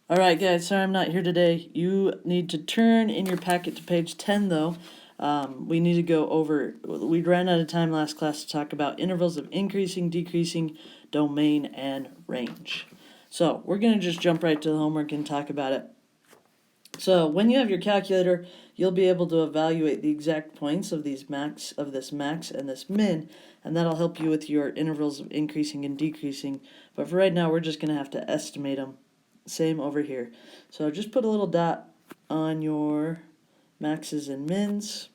All right, guys, sorry I'm not here today. You need to turn in your packet to page 10, though. We need to go over, we ran out of time last class to talk about intervals of increasing, decreasing, domain, and range. So we're going to just jump right to the homework and talk about it. So when you have your calculator, you'll be able to evaluate the exact points of this max and this min, and that'll help you with your intervals of increasing and decreasing. But for right now, we're just going to have to estimate them. Same over here. So just put a little dot on your maxes and mins,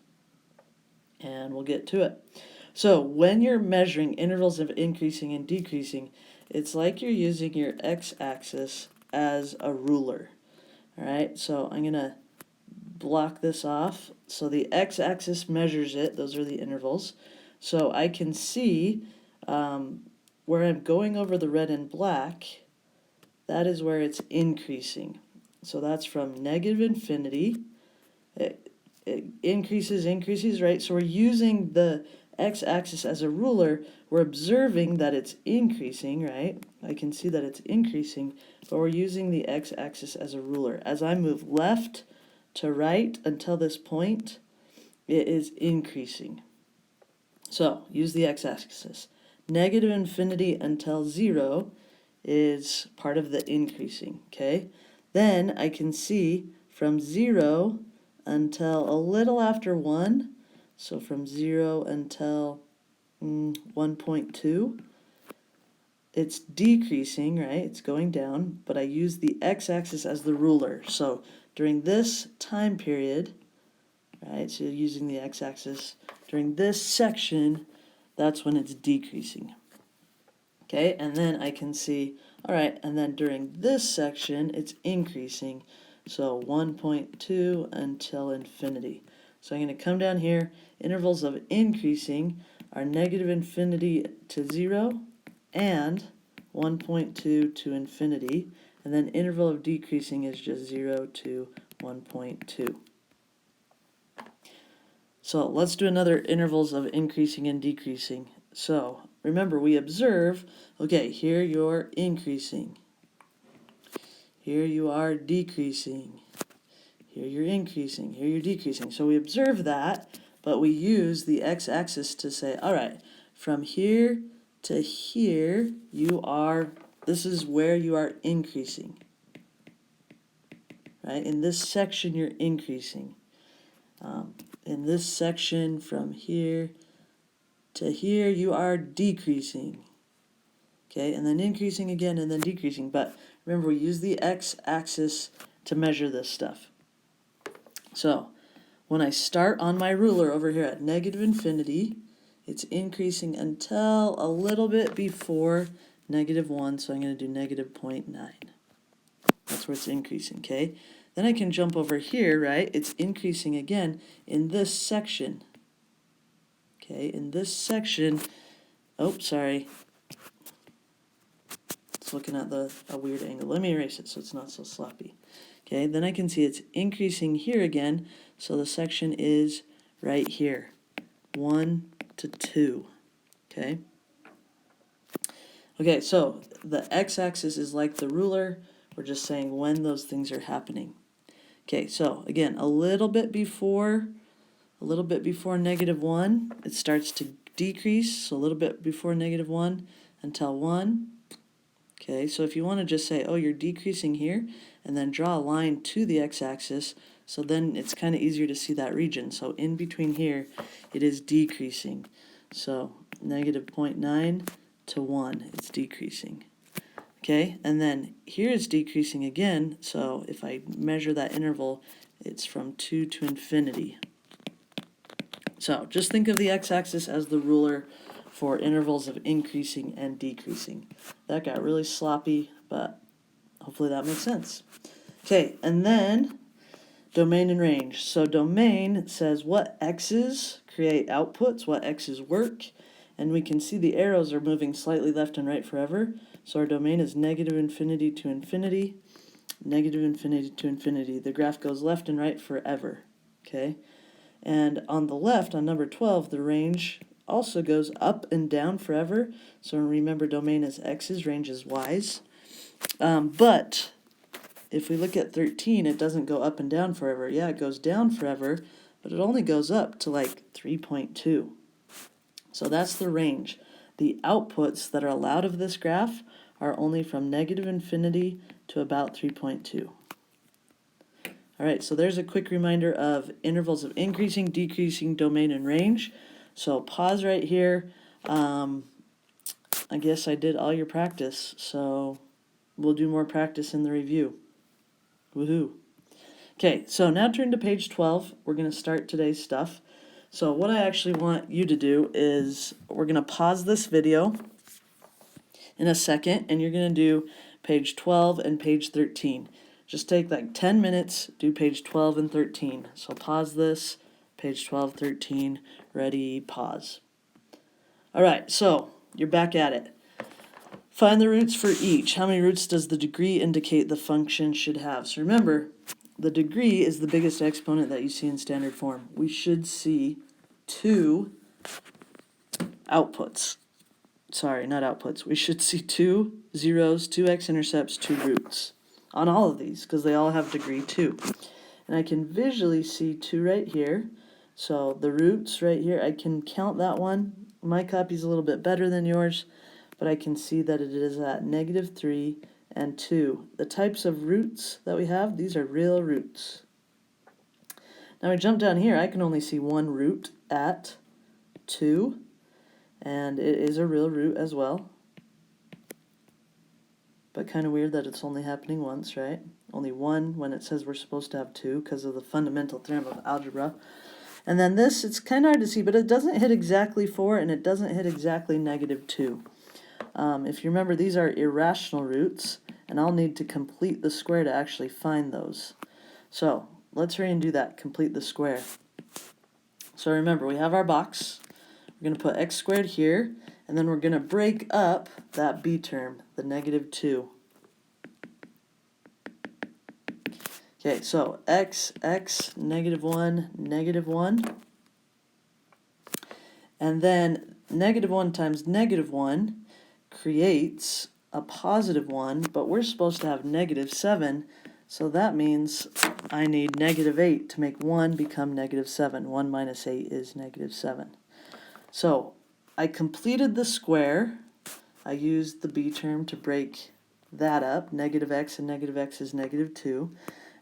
and we'll get to it. So when you're measuring intervals of increasing and decreasing, it's like you're using your x-axis as a ruler. All right, so I'm going to block this off. So the x-axis measures it. Those are the intervals. So I can see where I'm going over the red and black, that is where it's increasing. So that's from negative infinity. It increases, right? So we're using the x-axis as a ruler. We're observing that it's increasing, right? I can see that it's increasing, but we're using the x-axis as a ruler. As I move left to right until this point, it is increasing. So use the x-axis. Negative infinity until 0 is part of the increasing, okay? Then I can see from 0 until a little after 1, so from 0 until 1.2, it's decreasing, right? It's going down, but I use the x-axis as the ruler. So during this time period, right, so using the x-axis, during this section, that's when it's decreasing. Okay, and then I can see, all right, and then during this section, it's increasing. So 1.2 until infinity. So I'm going to come down here. Intervals of increasing are negative infinity to 0 and 1.2 to infinity. And then interval of decreasing is just 0 to 1.2. So let's do another intervals of increasing and decreasing. So remember, we observe, okay, here you're increasing. Here you are decreasing. Here you're increasing. Here you're decreasing. So we observe that, but we use the x-axis to say, all right, from here to here, this is where you are increasing. Right? In this section, you're increasing. In this section, from here to here, you are decreasing. Okay, and then increasing again, and then decreasing. But remember, we use the x-axis to measure this stuff. So when I start on my ruler over here at negative infinity, it's increasing until a little bit before negative 1, so I'm going to do negative 0.9. That's where it's increasing, okay? Then I can jump over here, right? It's increasing again in this section. Okay, in this section, oh, sorry. It's looking at a weird angle. Let me erase it so it's not so sloppy. Okay, then I can see it's increasing here again, so the section is right here, 1 to 2, okay? Okay, so the x-axis is like the ruler. We're just saying when those things are happening. Okay, so again, a little bit before negative 1, it starts to decrease, so a little bit before negative 1 until 1. Okay, so if you want to just say, oh, you're decreasing here, and then draw a line to the x-axis, so then it's kind of easier to see that region. So in between here, it is decreasing. So negative 0.9 to 1, it's decreasing. Okay, and then here it's decreasing again, so if I measure that interval, it's from 2 to infinity. So just think of the x-axis as the ruler for intervals of increasing and decreasing. That got really sloppy, but hopefully that makes sense. Okay, and then domain and range. So domain says what x's create outputs, what x's work, and we can see the arrows are moving slightly left and right forever. So our domain is negative infinity to infinity, negative infinity to infinity. The graph goes left and right forever, okay? And on the left, on number 12, the range also goes up and down forever. So remember, domain is x's, range is y's. But if we look at 13, it doesn't go up and down forever. Yeah, it goes down forever, but it only goes up to like 3.2. So that's the range. The outputs that are allowed of this graph are only from negative infinity to about 3.2. All right, so there's a quick reminder of intervals of increasing, decreasing, domain, and range. So pause right here. I guess I did all your practice, so we'll do more practice in the review. Woohoo. Okay, so now turn to page 12. We're going to start today's stuff. So what I actually want you to do is we're going to pause this video in a second, and you're going to do page 12 and page 13. Just take like 10 minutes, do page 12 and 13. So pause this, page 12, 13, ready, pause. All right, so you're back at it. Find the roots for each. How many roots does the degree indicate the function should have? So remember, the degree is the biggest exponent that you see in standard form. We should see two outputs. Sorry, not outputs. We should see two zeros, two x-intercepts, two roots on all of these because they all have degree 2. And I can visually see 2 right here. So the roots right here, I can count that one. My copy's a little bit better than yours, but I can see that it is at -3 and 2. The types of roots that we have, these are real roots. Now we jump down here, I can only see one root at 2, and it is a real root as well. But kind of weird that it's only happening once, right? Only one when it says we're supposed to have 2 because of the fundamental theorem of algebra. And then this, it's kind of hard to see, but it doesn't hit exactly 4 and it doesn't hit exactly -2. If you remember, these are irrational roots, and I'll need to complete the square to actually find those. So let's hurry and do that, complete the square. So remember, we have our box. We're going to put x squared here, and then we're going to break up that b term, the -2. Okay, so x, -1, -1. And then -1 times -1 creates a +1, but we're supposed to have -7, so that means I need -8 to make 1 become -7. 1 minus 8 is -7. So I completed the square. I used the b term to break that up. -x and -x is -2.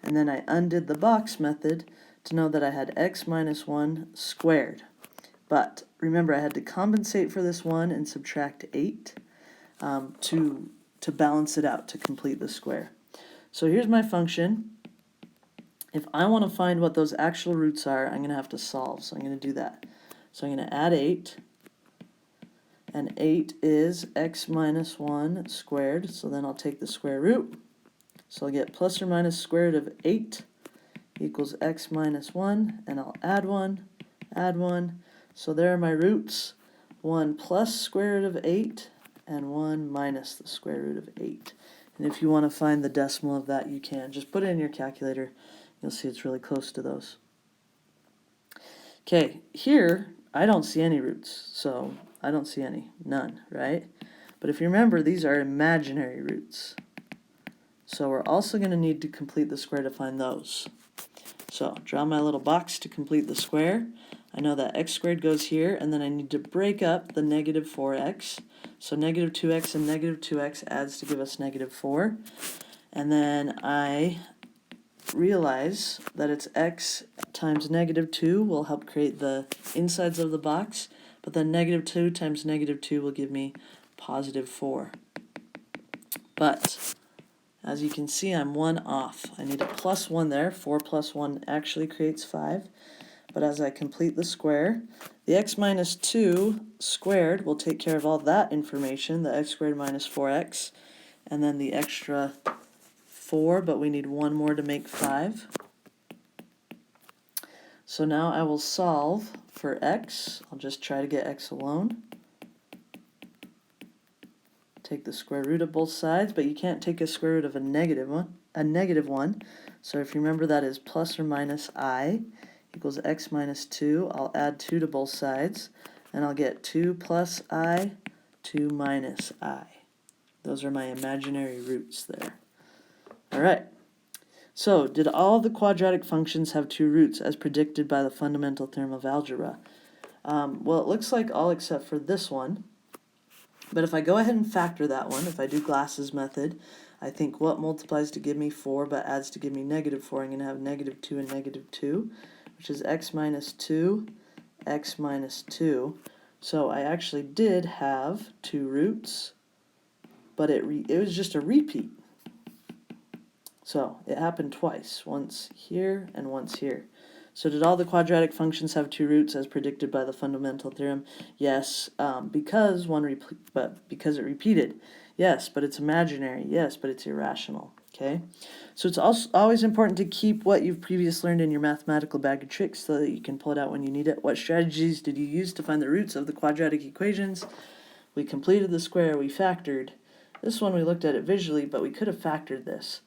And then I undid the box method to know that I had x minus 1 squared. But remember, I had to compensate for this 1 and subtract 8 to balance it out, to complete the square. So here's my function. If I want to find what those actual roots are, I'm going to have to solve. So I'm going to do that. So I'm going to add 8. And 8 is x minus 1 squared. So then I'll take the square root. So I'll get plus or minus square root of 8 equals x minus 1. And I'll add 1, add 1. So there are my roots. 1 plus square root of 8 and 1 minus the square root of 8. And if you want to find the decimal of that, you can. Just put it in your calculator. You'll see it's really close to those. Okay, here I don't see any roots, so I don't see any, none, right? But if you remember, these are imaginary roots. So we're also going to need to complete the square to find those. So draw my little box to complete the square. I know that x squared goes here, and then I need to break up the -4x. So -2x and -2x adds to give us -4. And then I realize that it's x times -2 will help create the insides of the box, but then -2 times -2 will give me +4. But as you can see, I'm 1 off. I need a +1 there. 4 plus 1 actually creates 5. But as I complete the square, the x minus 2 squared will take care of all that information, the x squared minus 4x, and then the extra 4, but we need 1 more to make 5. So now I will solve for x. I'll just try to get x alone. Take the square root of both sides, but you can't take a square root of a negative one. So if you remember, that is plus or minus I equals x minus 2. I'll add 2 to both sides, and I'll get 2 plus I, 2 minus I. Those are my imaginary roots there. All right, So, did all the quadratic functions have two roots as predicted by the fundamental theorem of algebra? Well, it looks like all except for this one. But if I go ahead and factor that one, if I do Glass's method, I think what multiplies to give me 4 but adds to give me -4, I'm going to have -2 and -2, which is x minus 2, x minus 2. So I actually did have two roots, but it was just a repeat. So it happened twice, once here and once here. So did all the quadratic functions have two roots as predicted by the fundamental theorem? Yes, because it repeated. Yes, but it's imaginary. Yes, but it's irrational. Okay, so it's also always important to keep what you've previously learned in your mathematical bag of tricks so that you can pull it out when you need it. What strategies did you use to find the roots of the quadratic equations? We completed the square, we factored. This one we looked at it visually, but we could have factored this.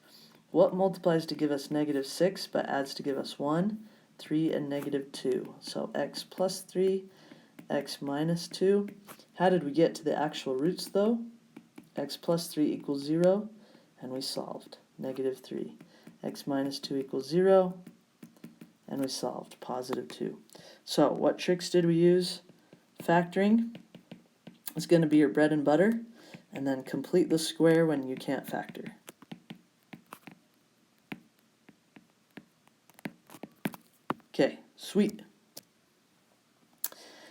What multiplies to give us -6 but adds to give us 1? 3 and -2. So x plus 3, x minus 2. How did we get to the actual roots though? X plus 3 equals 0, and we solved. -3. X minus 2 equals 0, and we solved. +2. So what tricks did we use? Factoring is going to be your bread and butter, and then complete the square when you can't factor. Okay, sweet.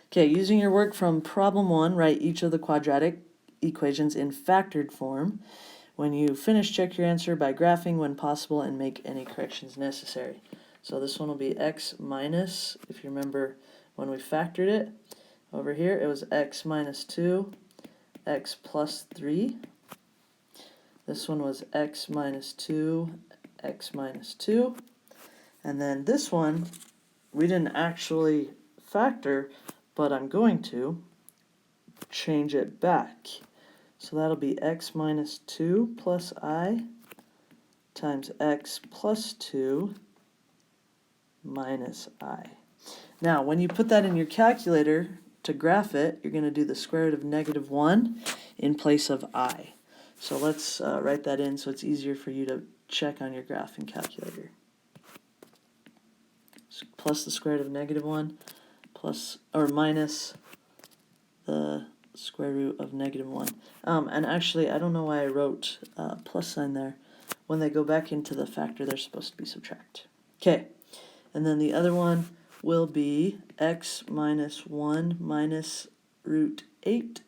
Okay, using your work from problem 1, write each of the quadratic equations in factored form. When you finish, check your answer by graphing when possible and make any corrections necessary. So this one will be x minus, if you remember when we factored it, over here it was x minus 2, x plus 3. This one was x minus 2, x minus 2. And then this one, we didn't actually factor, but I'm going to change it back. So that'll be x minus 2 plus I times x plus 2 minus I. Now, when you put that in your calculator to graph it, you're going to do the square root of -1 in place of I. So let's write that in so it's easier for you to check on your graphing calculator. Plus the square root of -1 plus or minus the square root of -1. And actually, I don't know why I wrote plus sign there. When they go back into the factor, they're supposed to be subtract. Okay, and then the other one will be x minus 1 minus root 8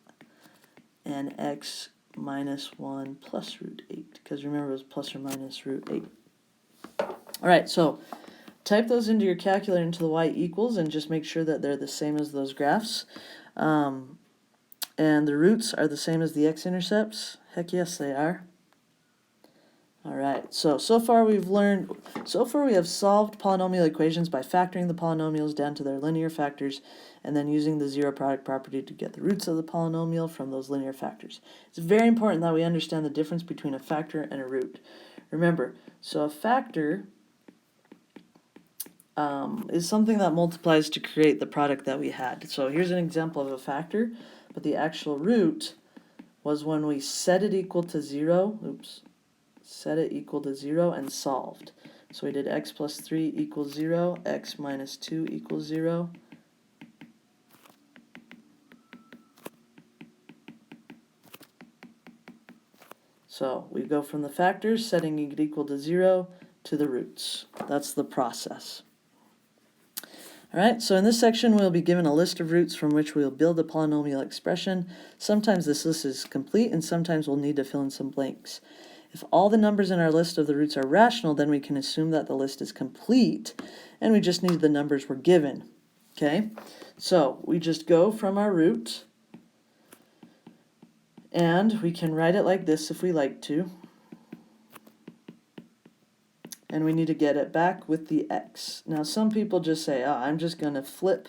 and x minus 1 plus root 8, because remember it was plus or minus root 8. All right, so type those into your calculator into the y equals and just make sure that they're the same as those graphs. And the roots are the same as the x-intercepts. Heck yes, they are. All right, so far we have solved polynomial equations by factoring the polynomials down to their linear factors and then using the zero product property to get the roots of the polynomial from those linear factors. It's very important that we understand the difference between a factor and a root. Remember, so a factor is something that multiplies to create the product that we had. So here's an example of a factor, but the actual root was when we set it equal to 0, set it equal to 0 and solved. So we did x plus 3 equals 0, x minus 2 equals 0. So we go from the factors, setting it equal to 0, to the roots. That's the process. All right, so in this section we'll be given a list of roots from which we'll build a polynomial expression. Sometimes this list is complete and sometimes we'll need to fill in some blanks. If all the numbers in our list of the roots are rational, then we can assume that the list is complete and we just need the numbers we're given. Okay, so we just go from our root and we can write it like this if we like to. And we need to get it back with the x. Now some people just say, oh, I'm just going to flip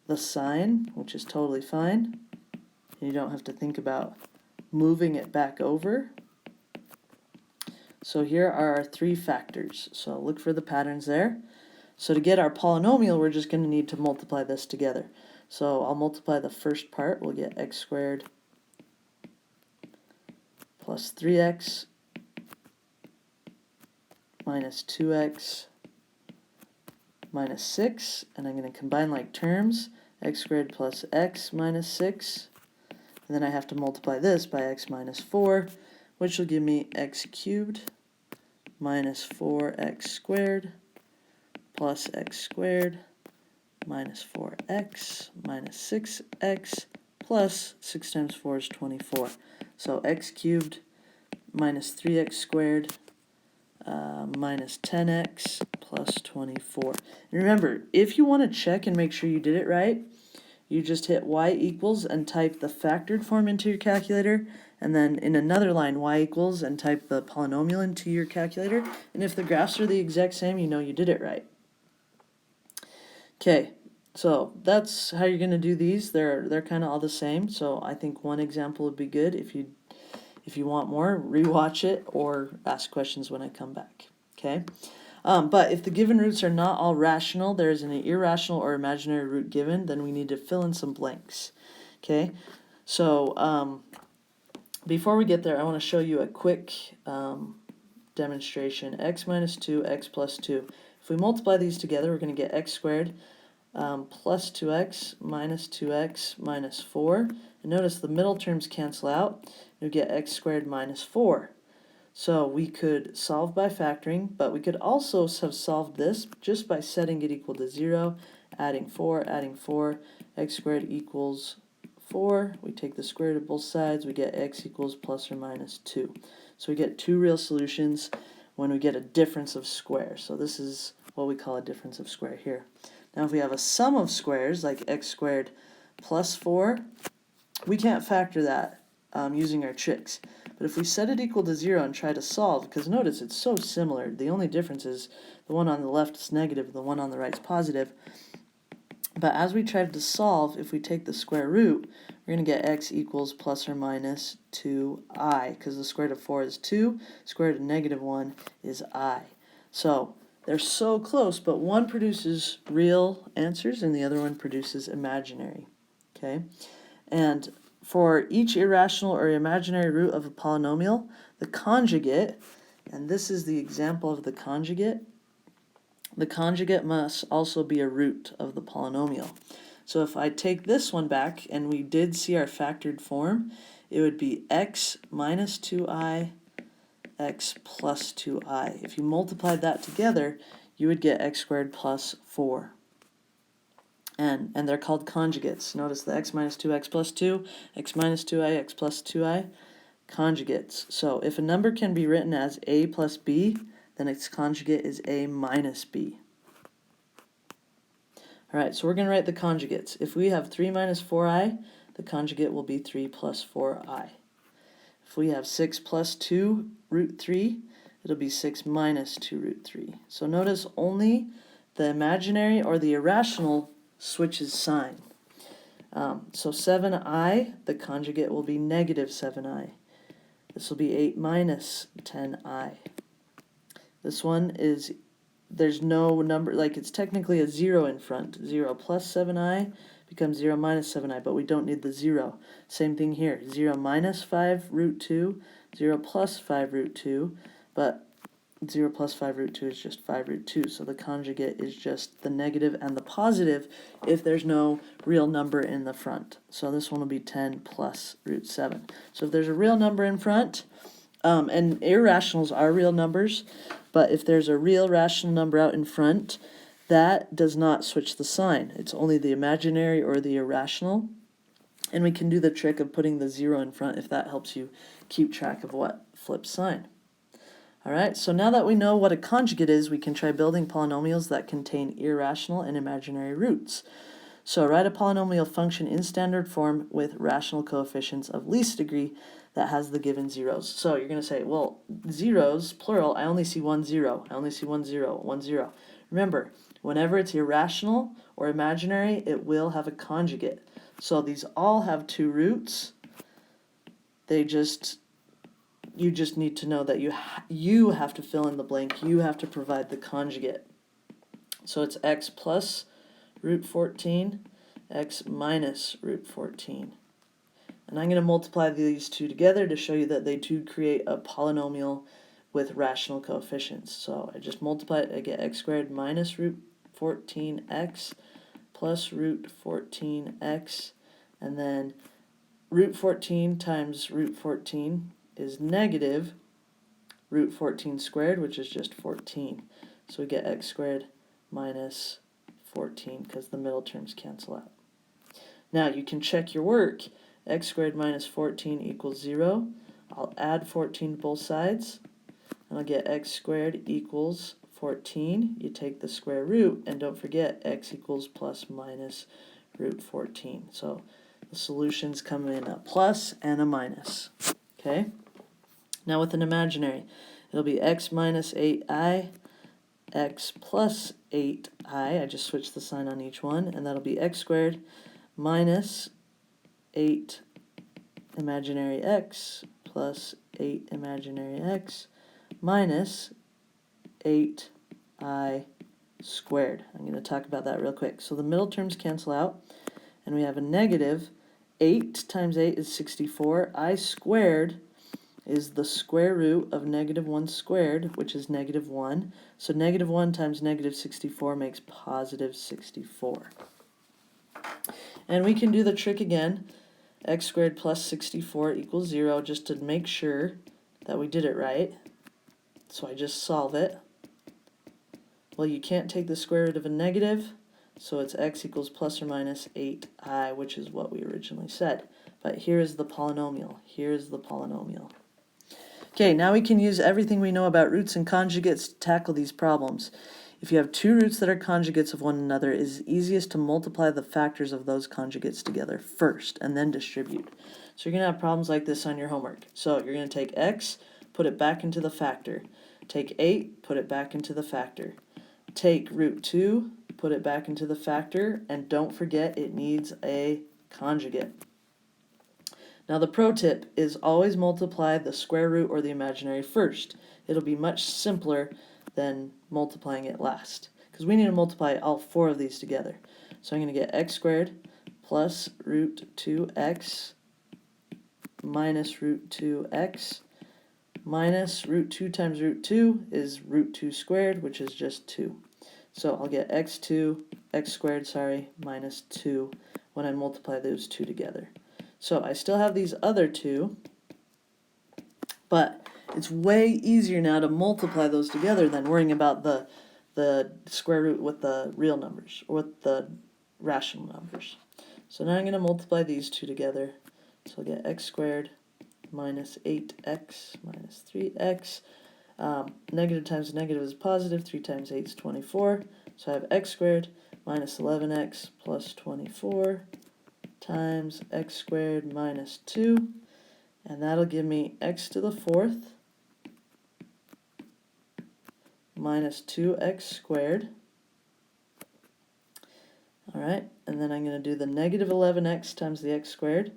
the sign, which is totally fine. You don't have to think about moving it back over. So here are our three factors. So look for the patterns there. So to get our polynomial, we're just going to need to multiply this together. So I'll multiply the first part. We'll get x squared plus 3x minus 2x minus 6, and I'm going to combine like terms, x squared plus x minus 6, and then I have to multiply this by x minus 4, which will give me x cubed minus 4x squared plus x squared minus 4x minus 6x plus 6 times 4 is 24. So x cubed minus 3x squared minus 10x plus 24. And remember, if you want to check and make sure you did it right, you just hit y equals and type the factored form into your calculator, and then in another line y equals and type the polynomial into your calculator, and if the graphs are the exact same, you know you did it right. Okay, so that's how you're going to do these. They're kind of all the same, so I think one example would be good. If you want more, rewatch it or ask questions when I come back. Okay, but if the given roots are not all rational, there is an irrational or imaginary root given, then we need to fill in some blanks. Okay, so before we get there, I want to show you a quick demonstration. X minus 2, x plus 2. If we multiply these together, we're going to get x squared plus 2x minus 2x minus 4. And notice the middle terms cancel out. You get x squared minus 4. So we could solve by factoring, but we could also have solved this just by setting it equal to 0, adding 4, x squared equals 4. We take the square root of both sides, we get x equals plus or minus 2. So we get two real solutions when we get a difference of squares. So this is what we call a difference of square here. Now if we have a sum of squares, like x squared plus 4, we can't factor that using our tricks. But if we set it equal to 0 and try to solve, because notice it's so similar, the only difference is the one on the left is negative, the one on the right is positive. But as we try to solve, if we take the square root, we're going to get x equals plus or minus 2i, because the square root of 4 is 2, square root of negative 1 is I. So they're so close, but one produces real answers and the other one produces imaginary. Okay, and for each irrational or imaginary root of a polynomial, the conjugate, and this is the example of the conjugate must also be a root of the polynomial. So if I take this one back, and we did see our factored form, it would be x minus 2i, x plus 2i. If you multiplied that together, you would get x squared plus 4. And they're called conjugates. Notice the x minus 2x plus 2, x minus 2i, x plus 2i, conjugates. So if a number can be written as a plus b, then its conjugate is a minus b. Alright, so we're going to write the conjugates. If we have 3 minus 4i, the conjugate will be 3 plus 4i. If we have 6 plus 2 root 3, it'll be 6 minus 2 root 3. So notice only the imaginary or the irrational switches sign. So 7i, the conjugate will be negative 7i. This will be 8 minus 10i. This one is, there's no number, like it's technically a 0 in front. 0 plus 7i becomes 0 minus 7i, but we don't need the 0. Same thing here, 0 minus 5 root 2, 0 plus 5 root 2, but 0 plus 5 root 2 is just 5 root 2, so the conjugate is just the negative and the positive if there's no real number in the front. So this one will be 10 plus root 7. So if there's a real number in front, and irrationals are real numbers, but if there's a real rational number out in front, that does not switch the sign. It's only the imaginary or the irrational. And we can do the trick of putting the 0 in front if that helps you keep track of what flips sign. Alright, so now that we know what a conjugate is, we can try building polynomials that contain irrational and imaginary roots. So write a polynomial function in standard form with rational coefficients of least degree that has the given zeros. So you're going to say, well, zeros, plural, I only see 1 0. I only see 1 0, 1 0. Remember, whenever it's irrational or imaginary, it will have a conjugate. So these all have 2 roots. You just need to know that you have to fill in the blank. You have to provide the conjugate. So it's x plus root 14, x minus root 14. And I'm going to multiply these two together to show you that they do create a polynomial with rational coefficients. So I just multiply it, I get x squared minus root 14x plus root 14x, and then root 14 times root 14 is negative root 14 squared, which is just 14. So we get x squared minus 14 because the middle terms cancel out. Now you can check your work. X squared minus 14 equals 0. I'll add 14 to both sides, and I'll get x squared equals 14. You take the square root, and don't forget x equals plus minus root 14. So the solutions come in a plus and a minus. Okay? Now with an imaginary, it'll be x minus 8i, x plus 8i. I just switched the sign on each one, and that'll be x squared minus 8 imaginary x plus 8 imaginary x minus 8i squared. I'm going to talk about that real quick. So the middle terms cancel out, and we have a negative 8 times 8 is 64. I squared is the square root of negative 1 squared, which is negative 1. So negative 1 times negative 64 makes positive 64. And we can do the trick again. X squared plus 64 equals 0, just to make sure that we did it right. So I just solve it. Well, you can't take the square root of a negative, so it's x equals plus or minus 8i, which is what we originally said. But here is the polynomial. Here is the polynomial. Okay, now we can use everything we know about roots and conjugates to tackle these problems. If you have two roots that are conjugates of one another, it is easiest to multiply the factors of those conjugates together first and then distribute. So you're going to have problems like this on your homework. So you're going to take x, put it back into the factor. Take 8, put it back into the factor. Take root 2, put it back into the factor, and don't forget it needs a conjugate. Now the pro tip is always multiply the square root or the imaginary first. It'll be much simpler than multiplying it last, because we need to multiply all 4 of these together. So I'm going to get x squared plus root 2x minus root 2x minus root 2 times root 2 is root 2 squared, which is just 2. So I'll get x squared, minus 2 when I multiply those two together. So I still have these other two, but it's way easier now to multiply those together than worrying about the square root with the real numbers, or with the rational numbers. So now I'm going to multiply these two together. So I'll get x squared minus 8x minus 3x. Negative times negative is positive. 3 times 8 is 24. So I have x squared minus 11x plus 24 times x squared minus 2. And that'll give me x to the 4th minus 2x squared. All right, and then I'm going to do the negative 11x times the x squared.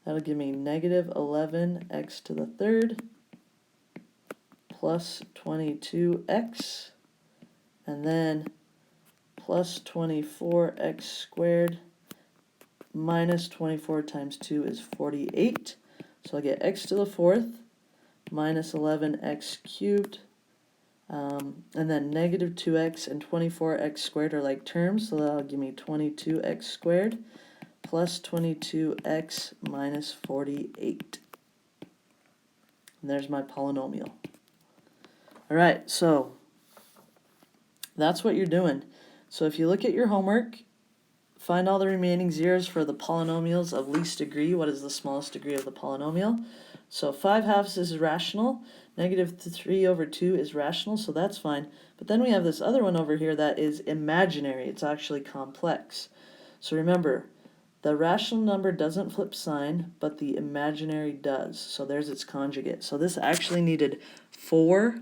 That'll give me negative 11x to the 3rd plus 22x, and then plus 24x squared minus 24 times 2 is 48. So I'll get x to the 4th minus 11x cubed, and then negative 2x and 24x squared are like terms, so that'll give me 22x squared plus 22x minus 48. And there's my polynomial. All right, so that's what you're doing. So if you look at your homework, find all the remaining zeros for the polynomials of least degree. What is the smallest degree of the polynomial? So 5/2 is rational. Negative 3 over 2 is rational, so that's fine. But then we have this other one over here that is imaginary. It's actually complex. So remember, the rational number doesn't flip sign, but the imaginary does. So there's its conjugate. So this actually needed 4.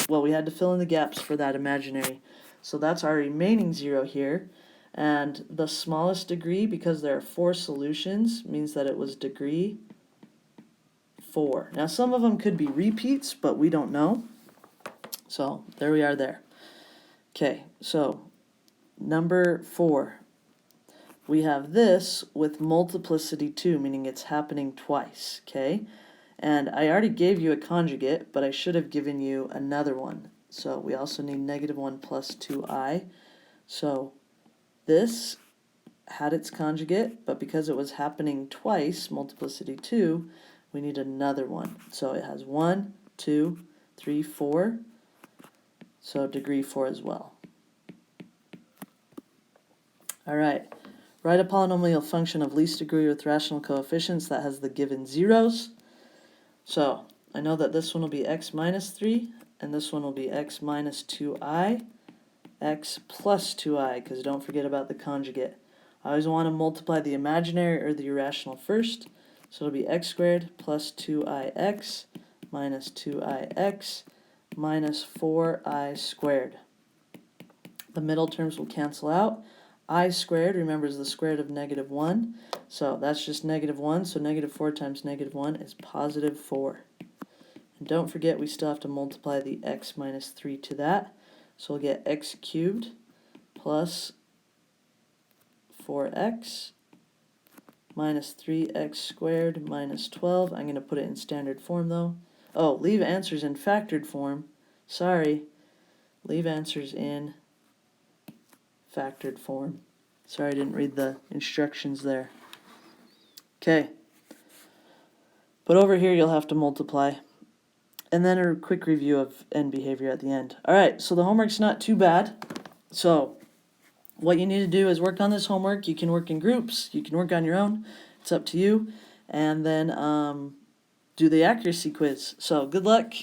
We had to fill in the gaps for that imaginary. So that's our remaining 0 here. And the smallest degree, because there are 4 solutions, means that it was degree 4. Now some of them could be repeats, but we don't know. So there we are there. Okay, so number 4. We have this with multiplicity 2, meaning it's happening twice, okay? And I already gave you a conjugate, but I should have given you another one. So we also need -1 plus 2i. So this had its conjugate, but because it was happening twice, multiplicity 2, we need another one. So it has 1, 2, 3, 4. So degree 4 as well. All right. Write a polynomial function of least degree with rational coefficients that has the given zeros. So I know that this one will be x minus 3, and this one will be x minus 2i, x plus 2i, because don't forget about the conjugate. I always want to multiply the imaginary or the irrational first. So it'll be x squared plus 2ix minus 2ix minus 4i squared. The middle terms will cancel out. I squared, remember, is the square root of -1. So that's just -1. So -4 times -1 is positive 4. And don't forget, we still have to multiply the x minus 3 to that. So we'll get x cubed plus 4x minus 3x squared minus 12. I'm going to put it in standard form, though. Oh, leave answers in factored form. Sorry. Leave answers in factored form. Sorry, I didn't read the instructions there. Okay. But over here, you'll have to multiply. And then a quick review of end behavior at the end. All right, so the homework's not too bad. So what you need to do is work on this homework. You can work in groups. You can work on your own. It's up to you. And then do the accuracy quiz. So good luck.